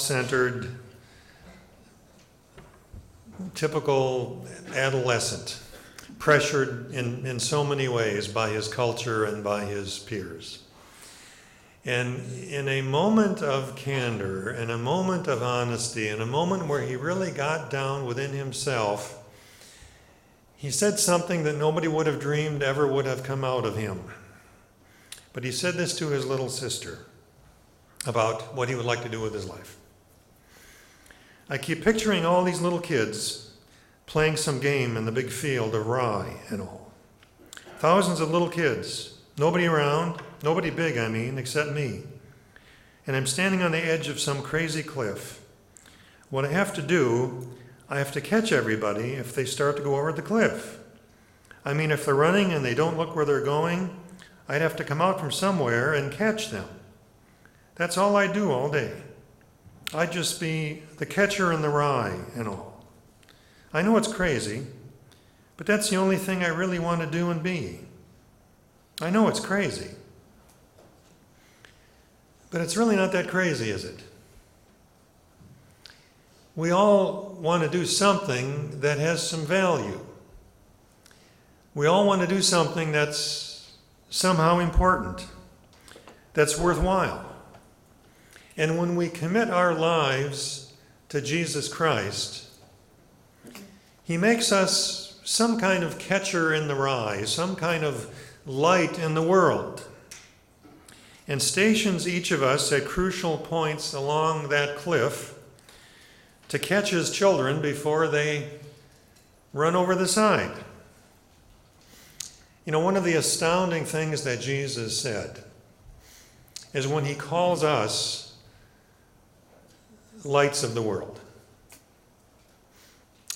self-centered, typical adolescent, pressured in so many ways by his culture and by his peers. And in a moment of candor, in a moment of honesty, in a moment where he really got down within himself, he said something that nobody would have dreamed ever would have come out of him. But he said this to his little sister about what he would like to do with his life. I keep picturing all these little kids playing some game in the big field of rye and all. Thousands of little kids, nobody around, nobody big, except me. And I'm standing on the edge of some crazy cliff. What I have to do, I have to catch everybody if they start to go over the cliff. If they're running and they don't look where they're going, I'd have to come out from somewhere and catch them. That's all I do all day. I'd just be the catcher in the rye and all. I know it's crazy, but that's the only thing I really want to do and be. I know it's crazy, but it's really not that crazy, is it? We all want to do something that has some value. We all want to do something that's somehow important, that's worthwhile. And when we commit our lives to Jesus Christ, he makes us some kind of catcher in the rye, some kind of light in the world, and stations each of us at crucial points along that cliff to catch his children before they run over the side. One of the astounding things that Jesus said is when he calls us lights of the world.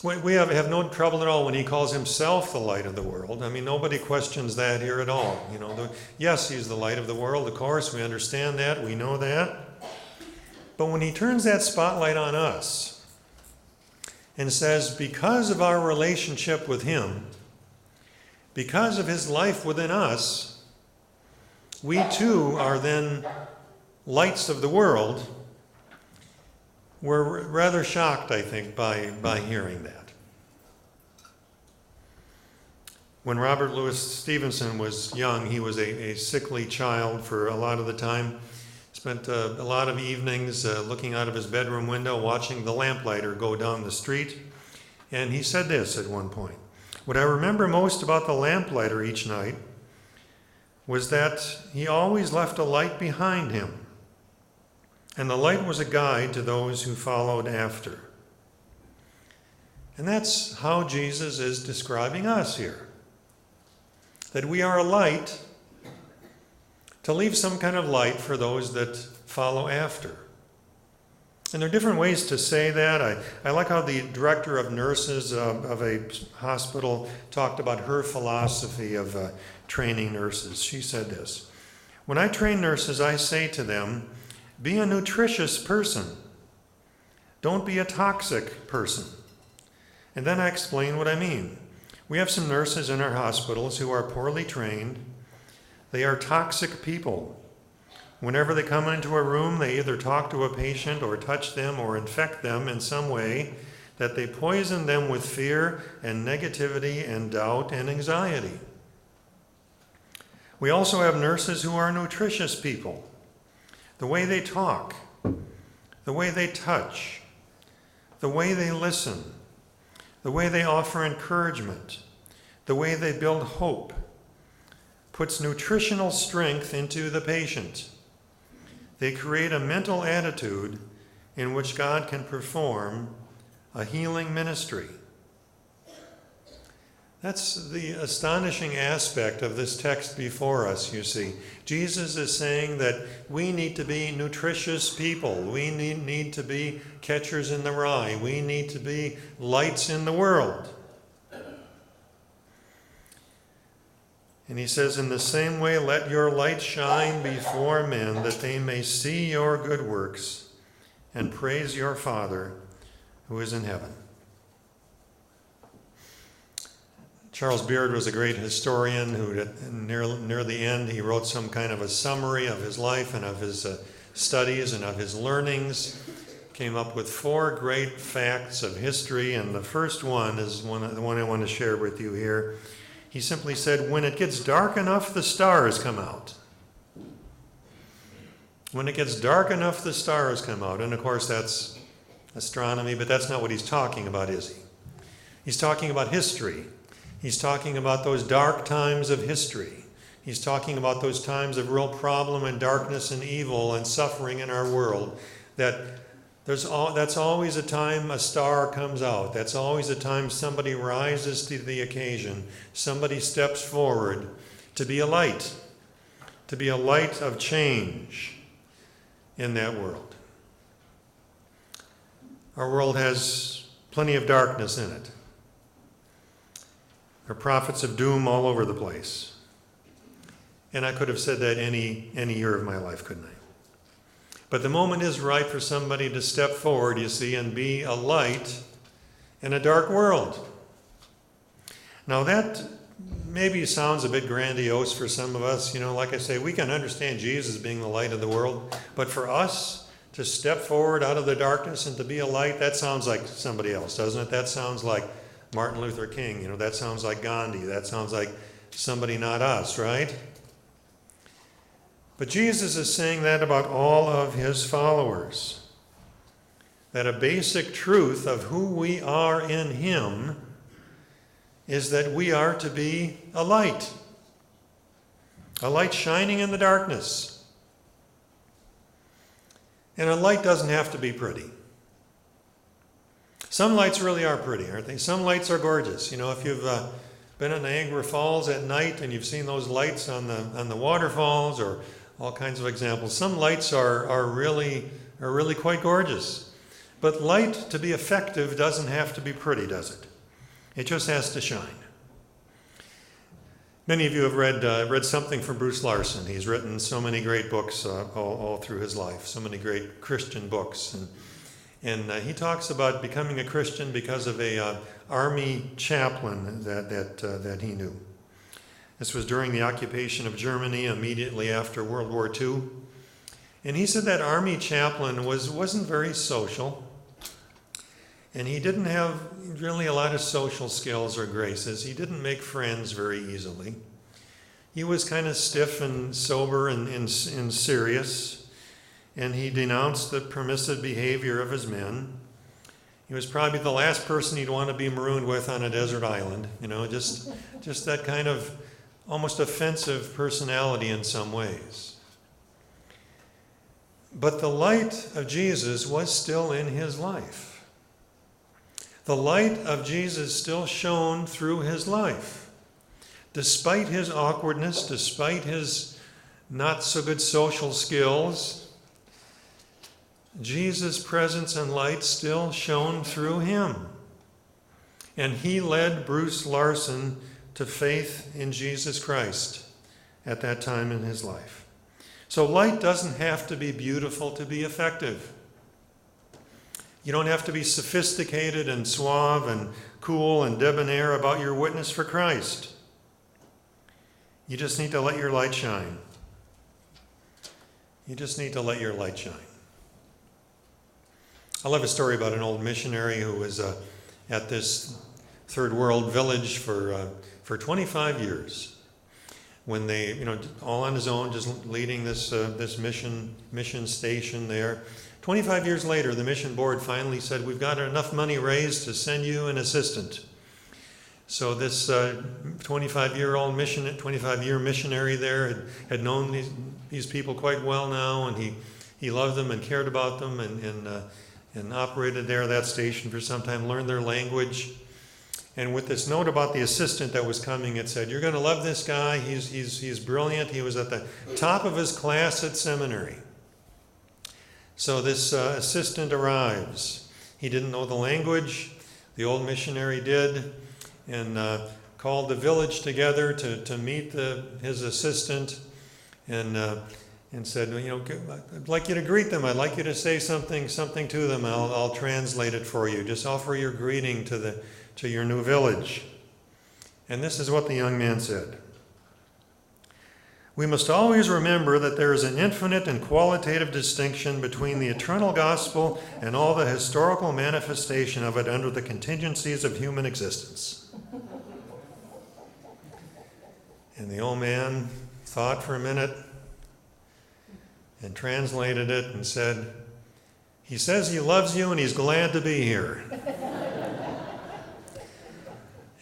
We have no trouble at all when he calls himself the light of the world. Nobody questions that here at all. Yes, he's the light of the world, of course, we understand that, we know that. But when he turns that spotlight on us and says, because of our relationship with him, because of his life within us, we too are then lights of the world, we're rather shocked, I think, by hearing that. When Robert Louis Stevenson was young, he was a sickly child for a lot of the time. Spent a lot of evenings looking out of his bedroom window, watching the lamplighter go down the street. And he said this at one point: what I remember most about the lamplighter each night was that he always left a light behind him. And the light was a guide to those who followed after. And that's how Jesus is describing us here. That we are a light to leave some kind of light for those that follow after. And there are different ways to say that. I like how the director of nurses of a hospital talked about her philosophy of training nurses. She said this: when I train nurses, I say to them, be a nutritious person. Don't be a toxic person. And then I explain what I mean. We have some nurses in our hospitals who are poorly trained. They are toxic people. Whenever they come into a room, they either talk to a patient or touch them or infect them in some way that they poison them with fear and negativity and doubt and anxiety. We also have nurses who are nutritious people. The way they talk, the way they touch, the way they listen, the way they offer encouragement, the way they build hope, puts nutritional strength into the patient. They create a mental attitude in which God can perform a healing ministry. That's the astonishing aspect of this text before us, you see. Jesus is saying that we need to be nutritious people. We need to be catchers in the rye. We need to be lights in the world. And he says, in the same way, let your light shine before men, that they may see your good works and praise your Father who is in heaven. Charles Beard was a great historian who, near the end, he wrote some kind of a summary of his life and of his studies and of his learnings. came up with 4 great facts of history, and the first one is the one I want to share with you here. He simply said, when it gets dark enough, the stars come out. When it gets dark enough, the stars come out. And of course, that's astronomy, but that's not what he's talking about, is he? He's talking about history. He's talking about those dark times of history. He's talking about those times of real problem and darkness and evil and suffering in our world. That's always a time a star comes out. That's always a time somebody rises to the occasion. Somebody steps forward to be a light of change in that world. Our world has plenty of darkness in it. There are prophets of doom all over the place. And I could have said that any year of my life, couldn't I? But the moment is right for somebody to step forward, you see, and be a light in a dark world. Now that maybe sounds a bit grandiose for some of us. You know, like I say, we can understand Jesus being the light of the world. But for us to step forward out of the darkness and to be a light, that sounds like somebody else, doesn't it? That sounds like Martin Luther King. You know, that sounds like Gandhi. That sounds like somebody not us, right? But Jesus is saying that about all of his followers. That a basic truth of who we are in him is that we are to be a light shining in the darkness. And a light doesn't have to be pretty. Some lights really are pretty, aren't they? Some lights are gorgeous. You know, if you've been at Niagara Falls at night and you've seen those lights on the waterfalls, or all kinds of examples, some lights are really quite gorgeous. But light, to be effective, doesn't have to be pretty, does it? It just has to shine. Many of you have read something from Bruce Larson. He's written so many great books all through his life, so many great Christian books. And he talks about becoming a Christian because of a army chaplain that he knew. This was during the occupation of Germany immediately after World War II. And he said that army chaplain wasn't very social. And he didn't have really a lot of social skills or graces. He didn't make friends very easily. He was kind of stiff and sober and serious. And he denounced the permissive behavior of his men. He was probably the last person he'd want to be marooned with on a desert island. You know, just that kind of almost offensive personality in some ways. But the light of Jesus was still in his life. The light of Jesus still shone through his life. Despite his awkwardness, despite his not so good social skills, Jesus' presence and light still shone through him. And he led Bruce Larson to faith in Jesus Christ at that time in his life. So light doesn't have to be beautiful to be effective. You don't have to be sophisticated and suave and cool and debonair about your witness for Christ. You just need to let your light shine. You just need to let your light shine. I love a story about an old missionary who was at this third world village for 25 years. When they, all on his own, just leading this mission station there. 25 years later, the mission board finally said, "We've got enough money raised to send you an assistant." So this 25-year missionary there had known these people quite well now, and he loved them and cared about them, and operated there at that station for some time, learned their language. And with this note about the assistant that was coming, it said, "You're going to love this guy. He's brilliant. He was at the top of his class at seminary." So this assistant arrives. He didn't know the language. The old missionary did, and called the village together to meet his assistant, and said, "I'd like you to greet them. I'd like you to say something to them. I'll translate it for you. Just offer your greeting to your new village." And this is what the young man said. We must always remember that there is an infinite and qualitative distinction between the eternal gospel and all the historical manifestation of it under the contingencies of human existence. And the old man thought for a minute and translated it and said, "He says he loves you and he's glad to be here."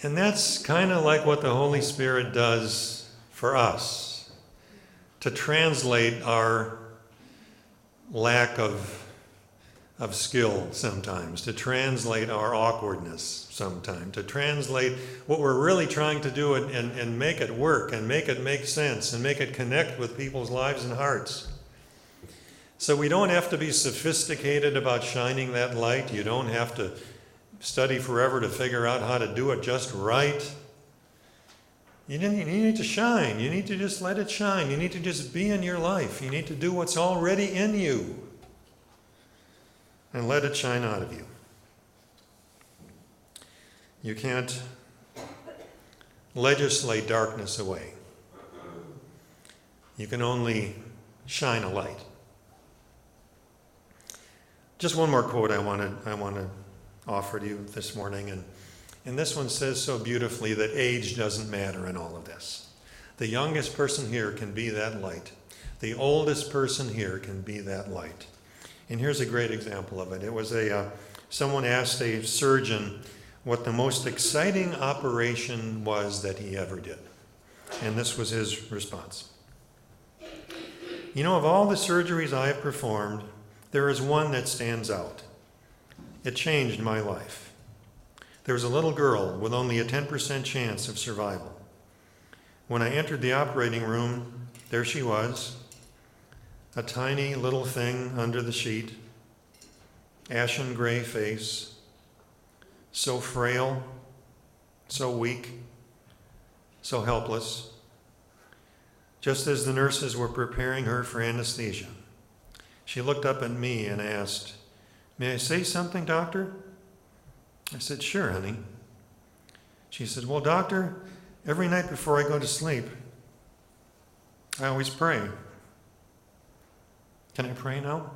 And that's kind of like what the Holy Spirit does for us, to translate our lack of skill sometimes, to translate our awkwardness sometimes, to translate what we're really trying to do and make it work and make it make sense and make it connect with people's lives and hearts. So we don't have to be sophisticated about shining that light. You don't have to study forever to figure out how to do it just right. You need to shine. You need to just let it shine. You need to just be in your life. You need to do what's already in you and let it shine out of you. You can't legislate darkness away. You can only shine a light. Just one more quote I want to offer to you this morning, and this one says so beautifully that age doesn't matter in all of this. The youngest person here can be that light. The oldest person here can be that light. And here's a great example of it. It was someone asked a surgeon what the most exciting operation was that he ever did. And this was his response. "You know, of all the surgeries I have performed, there is one that stands out. It changed my life. There was a little girl with only a 10% chance of survival. When I entered the operating room, there she was, a tiny little thing under the sheet, ashen gray face, so frail, so weak, so helpless. Just as the nurses were preparing her for anesthesia, she looked up at me and asked, 'May I say something, doctor?' I said, 'Sure, honey.' She said, 'Well, doctor, every night before I go to sleep, I always pray. Can I pray now?'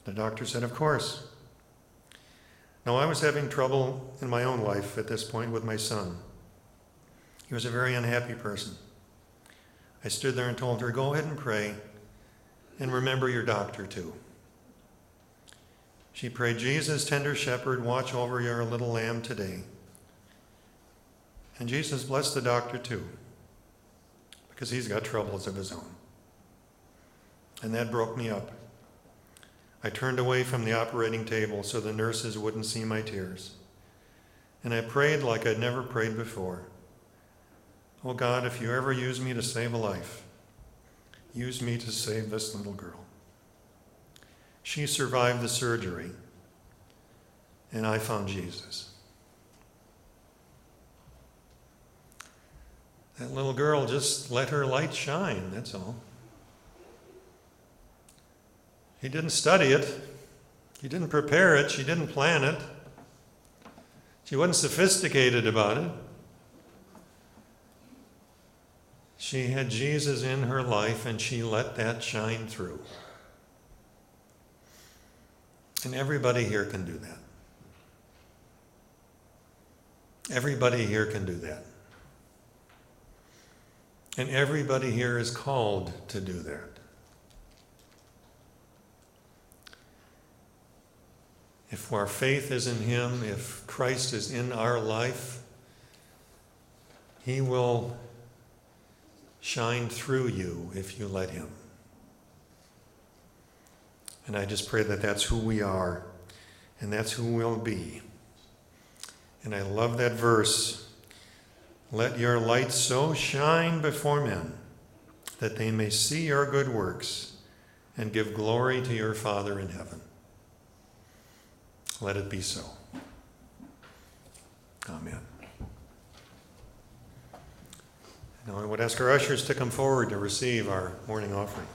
The doctor said, 'Of course.' Now, I was having trouble in my own life at this point with my son. He was a very unhappy person. I stood there and told her, 'Go ahead and pray, and remember your doctor too.' She prayed, 'Jesus, tender shepherd, watch over your little lamb today.' And Jesus blessed the doctor too, because he's got troubles of his own. And that broke me up. I turned away from the operating table so the nurses wouldn't see my tears. And I prayed like I'd never prayed before. 'Oh God, if you ever use me to save a life, use me to save this little girl.' She survived the surgery, and I found Jesus. That little girl just let her light shine, that's all. He didn't study it. He didn't prepare it. She didn't plan it. She wasn't sophisticated about it. She had Jesus in her life, and she let that shine through. And everybody here can do that. Everybody here can do that. And everybody here is called to do that. If our faith is in Him, if Christ is in our life, He will shine through you if you let Him. And I just pray that that's who we are, and that's who we'll be. And I love that verse. Let your light so shine before men that they may see your good works and give glory to your Father in heaven. Let it be so. Amen. Now I would ask our ushers to come forward to receive our morning offering.